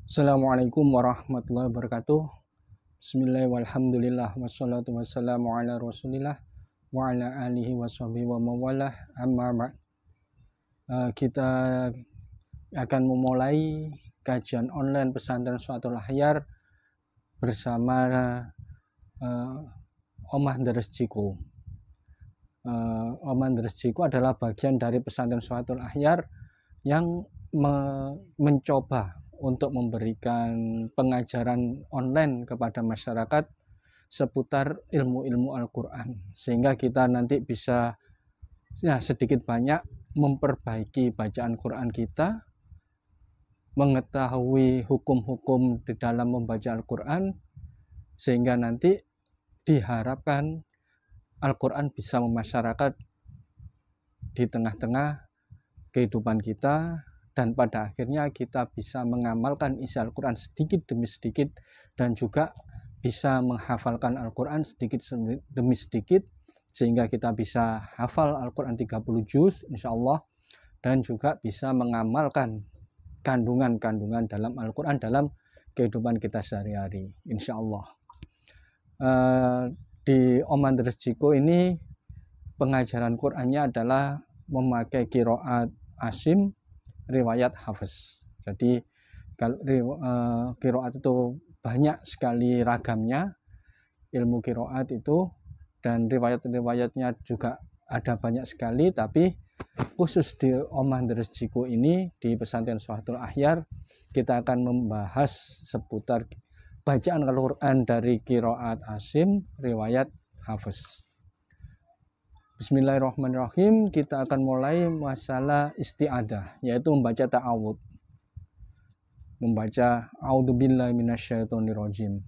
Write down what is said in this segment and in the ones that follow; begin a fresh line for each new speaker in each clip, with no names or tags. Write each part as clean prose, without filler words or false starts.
Assalamualaikum warahmatullahi wabarakatuh. Bismillahirrahmanirrahim. Walhamdulillah wassalatu wassalamu ala Rasulillah wa ala alihi washabihi wa mawalah. Amma ba'd. Kita akan memulai kajian online pesantren Shu'atul Akhyar bersama Omah Deres Ciko. Omah Deres Ciko adalah bagian dari pesantren Shu'atul Akhyar yang mencoba untuk memberikan pengajaran online kepada masyarakat seputar ilmu-ilmu Al-Quran, sehingga kita nanti bisa sedikit banyak memperbaiki bacaan Quran kita, mengetahui hukum-hukum di dalam membaca Al-Quran, sehingga nanti diharapkan Al-Quran bisa memasyarakat di tengah-tengah kehidupan kita, dan pada akhirnya kita bisa mengamalkan isi Al-Quran sedikit demi sedikit, dan juga bisa menghafalkan Al-Quran sedikit demi sedikit, sehingga kita bisa hafal Al-Quran 30 juz insya Allah, dan juga bisa mengamalkan kandungan-kandungan dalam Al-Quran dalam kehidupan kita sehari-hari insya Allah. Di Omah Deres Ciko ini pengajaran Qurannya adalah memakai qiraat Asim riwayat Hafiz. Jadi kalau qiraat itu banyak sekali ragamnya, ilmu qiraat itu, dan riwayat-riwayatnya juga ada banyak sekali, tapi khusus di Omah Deres Ciko ini di pesantren Shu'atul Akhyar kita akan membahas seputar bacaan Al-Quran dari qiraat Asim riwayat Hafiz. Bismillahirrahmanirrahim. Kita akan mulai masalah isti'adah, yaitu membaca ta'awud, membaca a'udzubillahi minasyaitonirrajim.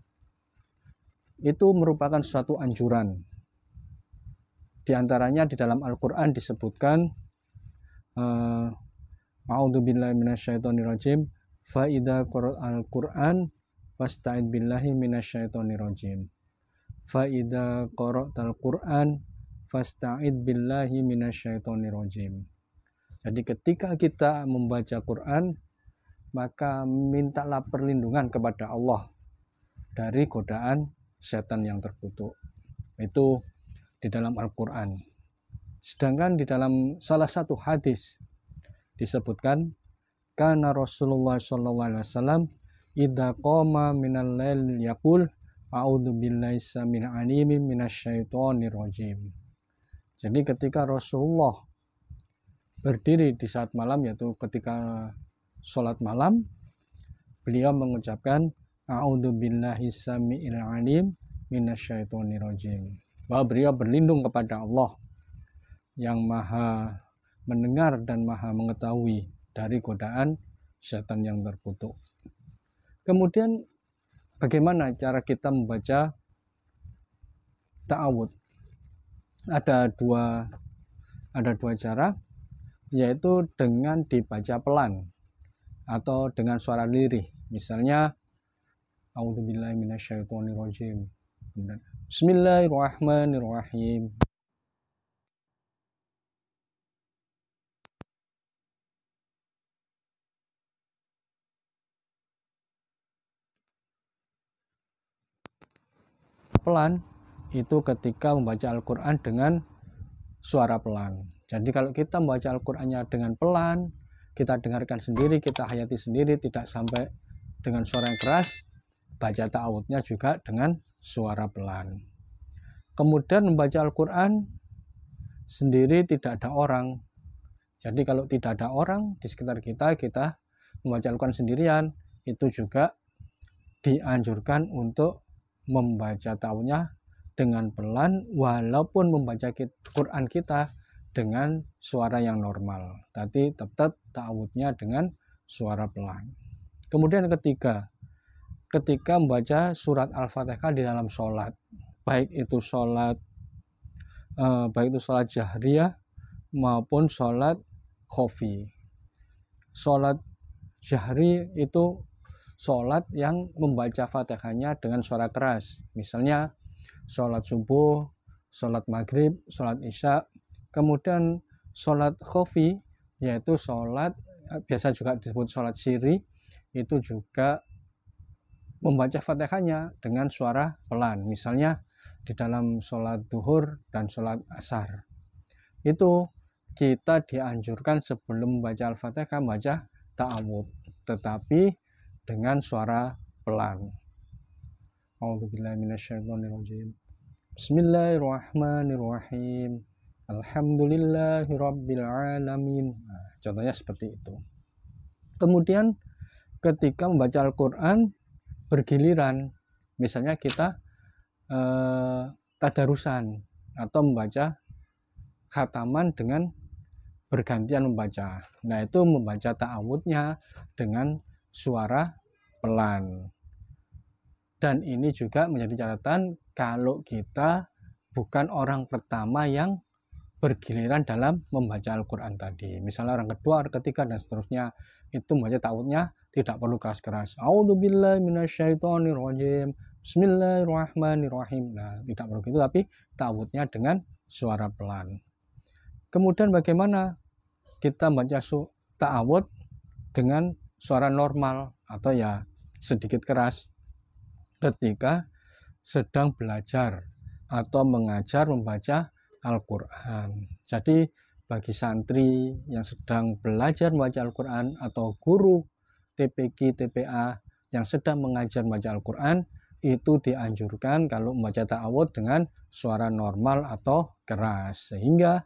Itu merupakan suatu anjuran. Di antaranya di dalam Al-Quran disebutkan a'udzubillahi minasyaitonirrajim fa idza qara'al Qur'an fasta'id billahi minasyaitonirrajim. Fa idza qara'tal Qur'an fasta'id billahi minasyaitonirrajim. Jadi ketika kita membaca Quran, maka mintalah perlindungan kepada Allah dari godaan setan yang terkutuk. Itu di dalam Al-Quran. Sedangkan di dalam salah satu hadis disebutkan, kana Rasulullah sallallahu alaihi wasallam idza qama minal lail yaqul a'udzu billahi samil alim minasyaitonir rajim. Jadi ketika Rasulullah berdiri di saat malam, yaitu ketika sholat malam, beliau mengucapkan a'udzu billahi samiil alim minasyaitonir rajim, bahwa beliau berlindung kepada Allah yang maha mendengar dan maha mengetahui dari godaan setan yang terkutuk. Kemudian bagaimana cara kita membaca ta'awud? Ada dua cara, yaitu dengan dibaca pelan atau dengan suara lirih. Misalnya a'udzubillahi minasyaitonirrajim, bismillahirrahmanirrahim. Pelan itu ketika membaca Al-Quran dengan suara pelan. Jadi kalau kita membaca Al-Qurannya dengan pelan, kita dengarkan sendiri, kita hayati sendiri, tidak sampai dengan suara yang keras, baca ta'awudnya juga dengan suara pelan. Kemudian membaca Al-Quran sendiri, tidak ada orang. Jadi kalau tidak ada orang di sekitar kita, kita membaca Al-Quran sendirian, itu juga dianjurkan untuk membaca ta'awudnya dengan pelan, walaupun membaca Quran kita dengan suara yang normal, tapi tetap ta'awudnya dengan suara pelan. Kemudian ketika membaca surat Al-Fatihah di dalam sholat, baik itu sholat jahriyah maupun sholat khofi. Sholat jahri itu sholat yang membaca Fatihahnya dengan suara keras, misalnya sholat subuh, sholat maghrib, sholat isya. Kemudian sholat khofi, yaitu sholat biasa juga disebut sholat siri, itu juga membaca Fatihahnya dengan suara pelan. Misalnya di dalam sholat duhur dan sholat asar. Itu kita dianjurkan sebelum membaca Al-Fatihah baca ta'awudz, tetapi dengan suara pelan. A'udzubillahi minasyaitonirrajim. Bismillahirrahmanirrahim. Alhamdulillahirabbil alamin. Nah, contohnya seperti itu. Kemudian ketika membaca Al-Qur'an bergiliran, misalnya kita tadarusan atau membaca khataman dengan bergantian membaca. Nah, itu membaca ta'awudnya dengan suara pelan. Dan ini juga menjadi catatan kalau kita bukan orang pertama yang bergiliran dalam membaca Al-Quran tadi. Misalnya orang kedua, orang ketiga, dan seterusnya. Itu membaca ta'awudnya tidak perlu keras-keras. A'udzubillahi minasyaitonirrajim. Bismillahirrahmanirrahim. Nah, tidak perlu gitu, tapi ta'awudnya dengan suara pelan. Kemudian bagaimana kita membaca ta'awud dengan suara normal atau ya sedikit keras ketika sedang belajar atau mengajar membaca Al-Quran. Jadi bagi santri yang sedang belajar membaca Al-Quran atau guru TPQ, TPA yang sedang mengajar membaca Al-Quran, itu dianjurkan kalau membaca ta'awudz dengan suara normal atau keras, sehingga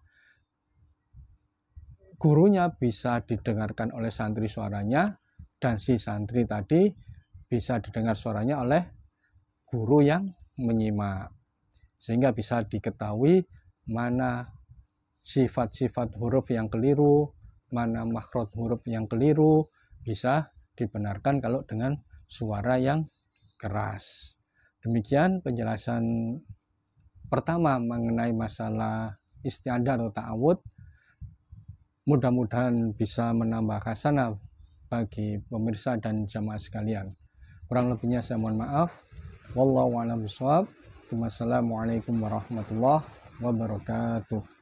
gurunya bisa didengarkan oleh santri suaranya, dan si santri tadi bisa didengar suaranya oleh guru yang menyimak, sehingga bisa diketahui mana sifat-sifat huruf yang keliru, mana makhraj huruf yang keliru, bisa dibenarkan kalau dengan suara yang keras. Demikian penjelasan pertama mengenai masalah isti'adzah atau ta'awudz. Mudah-mudahan bisa menambah hasanah bagi pemirsa dan jamaah sekalian. Kurang lebihnya saya mohon maaf. Wallahu a'lam bishawab. Wassalamualaikum warahmatullahi wabarakatuh.